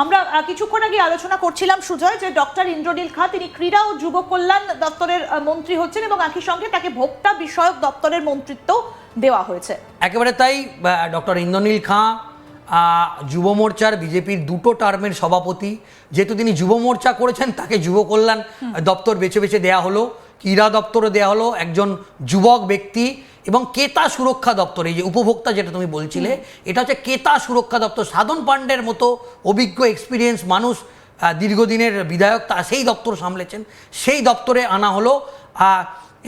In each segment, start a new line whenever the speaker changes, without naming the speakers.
আমরা কিছুক্ষণ আগে আলোচনা করছিলাম সুজয় যে ডক্টর ইন্দ্রনীল খাঁ তিনি ক্রীড়া ও যুব কল্যাণ দপ্তরের মন্ত্রী হচ্ছেন এবং একই সঙ্গে তাকে ভোক্তা বিষয়ক দপ্তরের মন্ত্রিত্ব দেওয়া হয়েছে।
একেবারে তাই। ডক্টর ইন্দ্রনীল খাঁ যুব মোর্চার বিজেপির দুটো টার্মের সভাপতি, যেহেতু তিনি যুব মোর্চা করেছেন তাকে যুব কল্যাণ দপ্তর বেছে বেছে দেওয়া হলো, ক্রীড়া দপ্তরও দেওয়া হলো, একজন যুবক ব্যক্তি এবং ক্রেতা সুরক্ষা দপ্তর, এই যে উপভোক্তা যেটা তুমি বলছিলে এটা হচ্ছে ক্রেতা সুরক্ষা দপ্তর। সাধন পাণ্ডের মতো অভিজ্ঞ এক্সপিরিয়েন্স মানুষ, দীর্ঘদিনের বিধায়ক, তা সেই দপ্তর সামলেছেন, সেই দপ্তরে আনা হলো।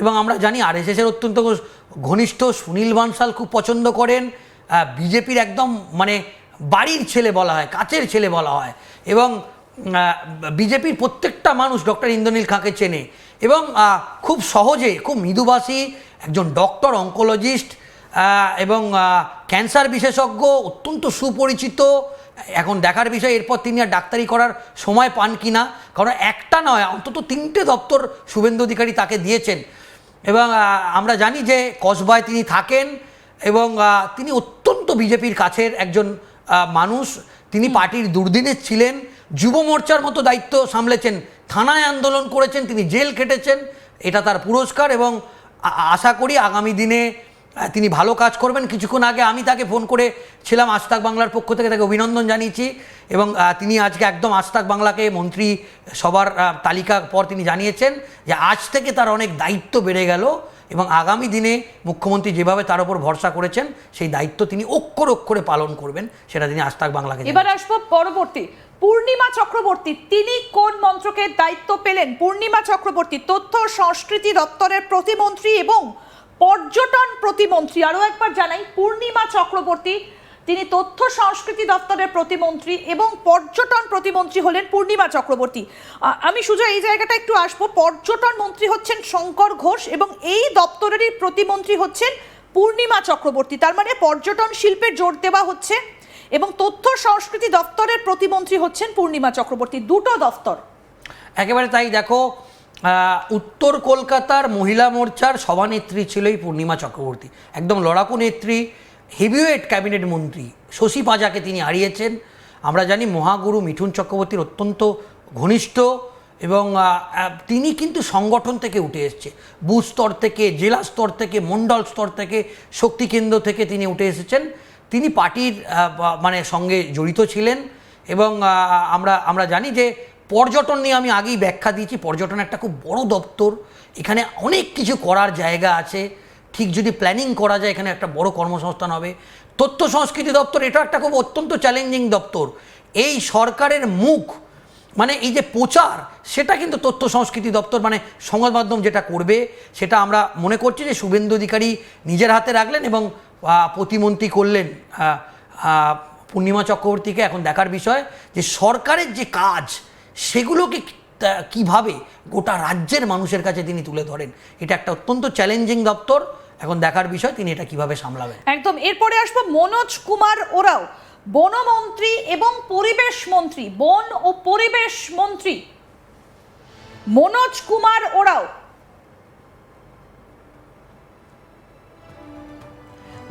এবং আমরা জানি আরএসএসের অত্যন্ত ঘনিষ্ঠ সুনীল বানসাল খুব পছন্দ করেন, বিজেপির একদম মানে বাড়ির ছেলে বলা হয়, কাছের ছেলে বলা হয়, এবং বিজেপির প্রত্যেকটা মানুষ ডক্টর ইন্দ্রনীল খাঁকে চেনে এবং খুব সহজে, খুব মৃদুভাষী একজন ডক্টর, অঙ্কোলজিস্ট এবং ক্যান্সার বিশেষজ্ঞ, অত্যন্ত সুপরিচিত। এখন দেখার বিষয় এরপর তিনি আর ডাক্তারি করার সময় পান কি না, কারণ একটা নয় অন্তত 3টে দপ্তর শুভেন্দু অধিকারী তাকে দিয়েছেন। এবং আমরা জানি যে কসবায় তিনি থাকেন এবং তিনি অত্যন্ত বিজেপির কাছের একজন মানুষ। তিনি পার্টির দুর্দিনে ছিলেন, যুব মোর্চার মতো দায়িত্ব সামলেছেন, থানায় আন্দোলন করেছেন, তিনি জেল খেটেছেন, এটা তার পুরস্কার এবং আশা করি আগামী দিনে তিনি ভালো কাজ করবেন। কিছুক্ষণ আগে আমি তাকে ফোন করেছিলাম, আজ তাক বাংলার পক্ষ থেকে তাকে অভিনন্দন জানিয়েছি এবং তিনি আজকে একদম আজ তাক বাংলাকে মন্ত্রী সবার তালিকার পর তিনি জানিয়েছেন যে আজ থেকে তার অনেক দায়িত্ব বেড়ে গেল এবং আগামী দিনে মুখ্যমন্ত্রী যেভাবে তার উপর ভরসা করেছেন সেই দায়িত্ব তিনি অক্ষরে অক্ষরে পালন করবেন, সেটা তিনি আজ তাক বাংলাকে।
এবার আসবো পরবর্তী, পূর্ণিমা চক্রবর্তী, তিনি কোন মন্ত্রকের দায়িত্ব পেলেন? পূর্ণিমা চক্রবর্তী তথ্য সংস্কৃতি দপ্তরের প্রতিমন্ত্রী এবং পর্যটন প্রতিমন্ত্রী। আরও একবার জানাই, পূর্ণিমা চক্রবর্তী তিনি তথ্য সংস্কৃতি দপ্তরের প্রতিমন্ত্রী এবং পর্যটন প্রতিমন্ত্রী হলেন পূর্ণিমা চক্রবর্তী। আমি সুজয় এই জায়গাটা একটু আসবো। পর্যটন মন্ত্রী হচ্ছেন শঙ্কর ঘোষ এবং এই দপ্তরেরই প্রতিমন্ত্রী হচ্ছেন পূর্ণিমা চক্রবর্তী। তার মানে পর্যটন শিল্পে জোর দেওয়া হচ্ছে এবং তথ্য সংস্কৃতি দপ্তরের প্রতিমন্ত্রী হচ্ছেন পূর্ণিমা চক্রবর্তী, দুটো দপ্তর।
একেবারে তাই। দেখো, উত্তর কলকাতার মহিলা মোর্চার সভানেত্রী ছিল এই পূর্ণিমা চক্রবর্তী, একদম লড়াকু নেত্রী, হেভিওয়েট ক্যাবিনেট মন্ত্রী। শশী পাজাকে তিনি হারিয়েছেন। আমরা জানি মহাগুরু মিঠুন চক্রবর্তীর অত্যন্ত ঘনিষ্ঠ এবং তিনি কিন্তু সংগঠন থেকে উঠে এসছে, বুথ স্তর থেকে, জেলা স্তর থেকে, মণ্ডল স্তর থেকে, শক্তি কেন্দ্র থেকে তিনি উঠে এসেছেন। তিনি পার্টির মানে সঙ্গে জড়িত ছিলেন এবং আমরা জানি যে পর্যটন নিয়ে আমি আগেই ব্যাখ্যা দিয়েছি, পর্যটন একটা খুব বড় দপ্তর, এখানে অনেক কিছু করার জায়গা আছে, ঠিক যদি প্ল্যানিং করা যায় এখানে একটা বড় কর্মসংস্থান হবে। তথ্য সংস্কৃতি দপ্তর এটা একটা খুব অত্যন্ত চ্যালেঞ্জিং দপ্তর। এই সরকারের মুখ মানে এই যে প্রচার, সেটা কিন্তু তথ্য সংস্কৃতি দপ্তর মানে সংবাদ মাধ্যম যেটা করবে সেটা আমরা মনে করছি যে শুভেন্দু অধিকারী নিজের হাতে রাখলেন এবং প্রতিমন্ত্রী করলেন পূর্ণিমা চক্রবর্তীকে। এখন দেখার বিষয় যে সরকারের যে কাজ সেগুলোকে কিভাবে গোটা রাজ্যের মানুষের কাছে তিনি তুলে ধরেন, এটা একটা অত্যন্ত চ্যালেঞ্জিং দপ্তর। এখন দেখার বিষয় তিনি এটা কিভাবে সামলাবেন।
একদম। এরপরে আসবো মনোজ কুমার ওরাও, বনমন্ত্রী এবং পরিবেশ মন্ত্রী, বন ও পরিবেশ মন্ত্রী মনোজ কুমার ওরাও।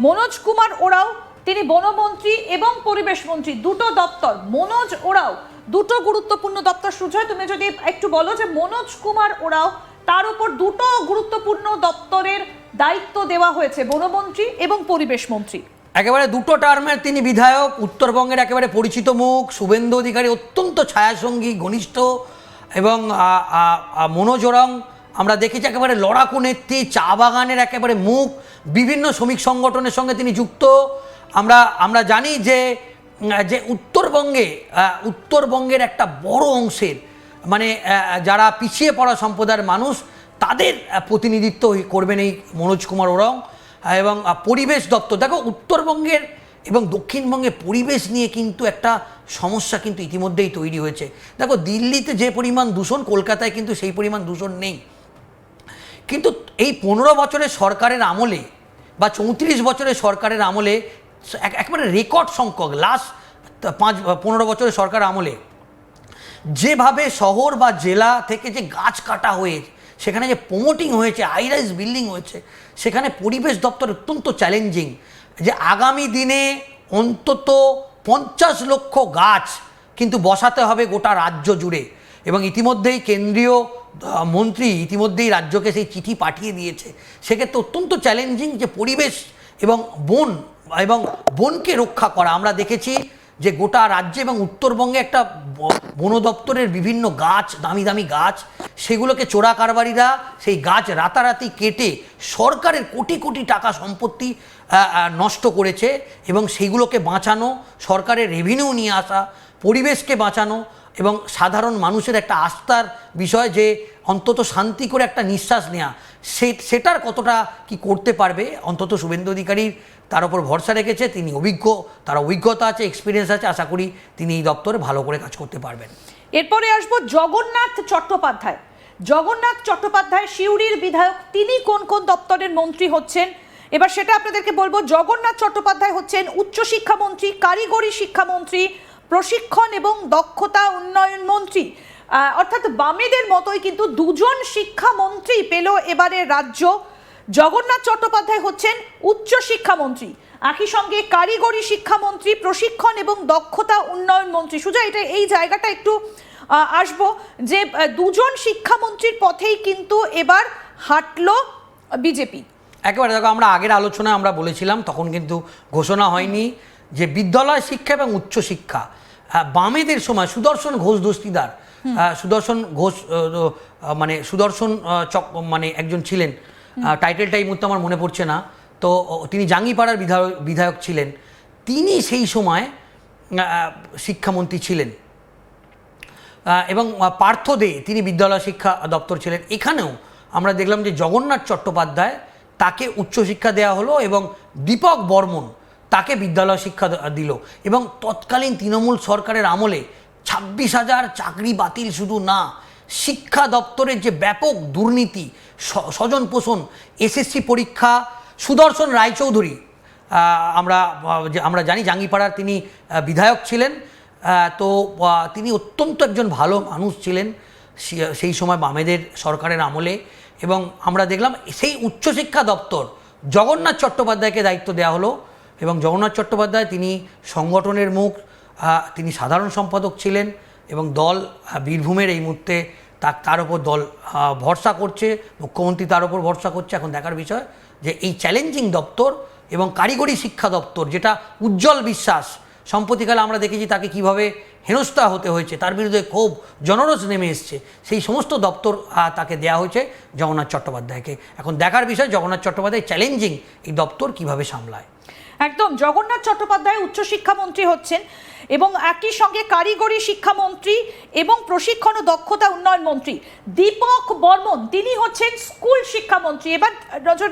মনোজ কুমার ওরাও তিনি বনমন্ত্রী এবং পরিবেশ মন্ত্রী, দুটো দপ্তর। মনোজ ওরাও দুটো গুরুত্বপূর্ণ দপ্তর। সুজয় তুমি যদি একটু বলো যে মনোজ কুমার ওরাও তার উপর দুটো গুরুত্বপূর্ণ দপ্তরের দায়িত্ব দেওয়া হয়েছে, বনমন্ত্রী এবং পরিবেশ মন্ত্রী।
একেবারে দুটো টার্মের তিনি বিধায়ক, উত্তরবঙ্গের একেবারে পরিচিত মুখ, শুভেন্দু অধিকারী অত্যন্ত ছায়াসঙ্গী ঘনিষ্ঠ এবং মনোজ ওরাও আমরা দেখেছি একেবারে লড়াকু নেত্রী, চা বাগানের একেবারে মুখ, বিভিন্ন শ্রমিক সংগঠনের সঙ্গে তিনি যুক্ত। আমরা জানি যে উত্তরবঙ্গের একটা বড় অংশের মানে যারা পিছিয়ে পড়া সম্প্রদায়ের মানুষ তাদের প্রতিনিধিত্ব করবেন এই মনোজ কুমার ওরাও। এবং পরিবেশ দপ্তর, দেখো উত্তরবঙ্গের এবং দক্ষিণবঙ্গে পরিবেশ নিয়ে কিন্তু একটা সমস্যা কিন্তু ইতিমধ্যেই তৈরি হয়েছে। দেখো দিল্লিতে যে পরিমাণ দূষণ, কলকাতায় কিন্তু সেই পরিমাণ দূষণ নেই। কিন্তু এই 15 বছরের সরকারের আমলে বা 34 বছরের সরকারের আমলে একেবারে রেকর্ড সংখ্যক লাস্ট 15 বছরের সরকার আমলে যেভাবে শহর বা জেলা থেকে যে গাছ কাটা হয়েছে, সেখানে যে প্রমোটিং হয়েছে, হাই রাইজ বিল্ডিং হয়েছে, সেখানে পরিবেশ দপ্তর অত্যন্ত চ্যালেঞ্জিং যে আগামী দিনে অন্তত 50 লক্ষ গাছ কিন্তু বসাতে হবে গোটা রাজ্য জুড়ে। এবং ইতিমধ্যেই কেন্দ্রীয় মন্ত্রী ইতিমধ্যেই রাজ্যকে সেই চিঠি পাঠিয়ে দিয়েছে। সেক্ষেত্রে অত্যন্ত চ্যালেঞ্জিং যে পরিবেশ এবং বনকে রক্ষা করা। আমরা দেখেছি যে গোটা রাজ্যে এবং উত্তরবঙ্গে একটা বন দপ্তরের বিভিন্ন গাছ, দামি দামি গাছ, সেগুলোকে চোরা কারবারিরা সেই গাছ রাতারাতি কেটে সরকারের কোটি কোটি টাকা সম্পত্তি নষ্ট করেছে। এবং সেইগুলোকে বাঁচানো, সরকারের রেভিনিউ নিয়ে আসা, পরিবেশকে বাঁচানো এবং সাধারণ মানুষের একটা আস্থার বিষয় যে অন্তত শান্তি করে একটা নিঃশ্বাস নেওয়া, সেটার কতটা কি করতে পারবে অন্তত শুভেন্দু অধিকারী তার উপর ভরসা রেখেছে। তিনি অভিজ্ঞ, তার অভিজ্ঞতা আছে, এক্সপিরিয়েন্স আছে, আশা করি তিনি এই দপ্তরে ভালো করে কাজ করতে পারবেন।
এরপরে আসবো জগন্নাথ চট্টোপাধ্যায়। জগন্নাথ চট্টোপাধ্যায় সিউড়ির বিধায়ক, তিনি কোন কোন দপ্তরের মন্ত্রী হচ্ছেন এবার সেটা আপনাদেরকে বলবো। জগন্নাথ চট্টোপাধ্যায় হচ্ছেন উচ্চশিক্ষামন্ত্রী, কারিগরি শিক্ষামন্ত্রী, প্রশিক্ষণ এবং দক্ষতা উন্নয়ন মন্ত্রী। অর্থাৎ বামেদের মতোই কিন্তু দুজন শিক্ষামন্ত্রী পেল এবারে রাজ্য। জগন্নাথ চট্টোপাধ্যায় হচ্ছেন উচ্চশিক্ষামন্ত্রী, একই সঙ্গে কারিগরি শিক্ষামন্ত্রী, প্রশিক্ষণ এবং দক্ষতা উন্নয়ন মন্ত্রী। সুজা, এই জায়গাটা একটু আসবো যে দুজন শিক্ষামন্ত্রীর পথেই কিন্তু এবার হাঁটলো বিজেপি।
একেবারে দেখো, আমরা আগের আলোচনায় আমরা বলেছিলাম, তখন কিন্তু ঘোষণা হয়নি যে বিদ্যালয় শিক্ষা এবং উচ্চশিক্ষা বামেদের সময় সুদর্শন ঘোষ দস্তিদার, সুদর্শন ঘোষ মানে একজন ছিলেন, টাইটেলটা এই মুহূর্তে আমার মনে পড়ছে না, তো তিনি জাঙ্গিপাড়ার বিধায়ক ছিলেন। তিনি সেই সময় শিক্ষামন্ত্রী ছিলেন এবং পার্থ দে তিনি বিদ্যালয় শিক্ষা দপ্তর ছিলেন। এখানেও আমরা দেখলাম যে জগন্নাথ চট্টোপাধ্যায়, তাকে উচ্চশিক্ষা দেওয়া হলো এবং দীপক বর্মন তাকে বিদ্যালয় শিক্ষা দিল। এবং তৎকালীন তৃণমূল সরকারের আমলে 26,000 চাকরি বাতিল শুধু না, শিক্ষা দপ্তরের যে ব্যাপক দুর্নীতি, স্বজন পোষণ, এসএসসি পরীক্ষা, সুদর্শন রায়চৌধুরী আমরা জানি জাঙ্গিপাড়ার তিনি বিধায়ক ছিলেন, তো তিনি অত্যন্ত একজন ভালো মানুষ ছিলেন সেই সময় বামেদের সরকারের আমলে। এবং আমরা দেখলাম সেই উচ্চশিক্ষা দপ্তর জগন্নাথ চট্টোপাধ্যায়কে দায়িত্ব দেওয়া হলো। এবং জগন্নাথ চট্টোপাধ্যায় তিনি সংগঠনের মুখ, তিনি সাধারণ সম্পাদক ছিলেন এবং দল বীরভূমের এই মুহূর্তে তার উপর দল ভরসা করছে, মুখ্যমন্ত্রী তার উপর ভরসা করছে। এখন দেখার বিষয় যে এই চ্যালেঞ্জিং দপ্তর এবং কারিগরি শিক্ষা দপ্তর, যেটা উজ্জ্বল বিশ্বাস সম্প্রতিকালে আমরা দেখেছি তাকে কিভাবে হেনস্থা হতে হয়েছে, তার বিরুদ্ধে ক্ষোভ জনরোষ নেমে এসছে, সেই সমস্ত দপ্তর তাকে দেওয়া হয়েছে জগন্নাথ চট্টোপাধ্যায়কে। এখন দেখার বিষয় জগন্নাথ চট্টোপাধ্যায় চ্যালেঞ্জিং এই দপ্তর কিভাবে সামলায়।
একদম, জগন্নাথ চট্টোপাধ্যায় উচ্চশিক্ষামন্ত্রী হচ্ছেন এবং একই সঙ্গে কারিগরি শিক্ষামন্ত্রী এবং প্রশিক্ষণ ও দক্ষতা উন্নয়ন মন্ত্রী। দীপক বর্মন তিনি হচ্ছেন স্কুল শিক্ষামন্ত্রী। এবার নজর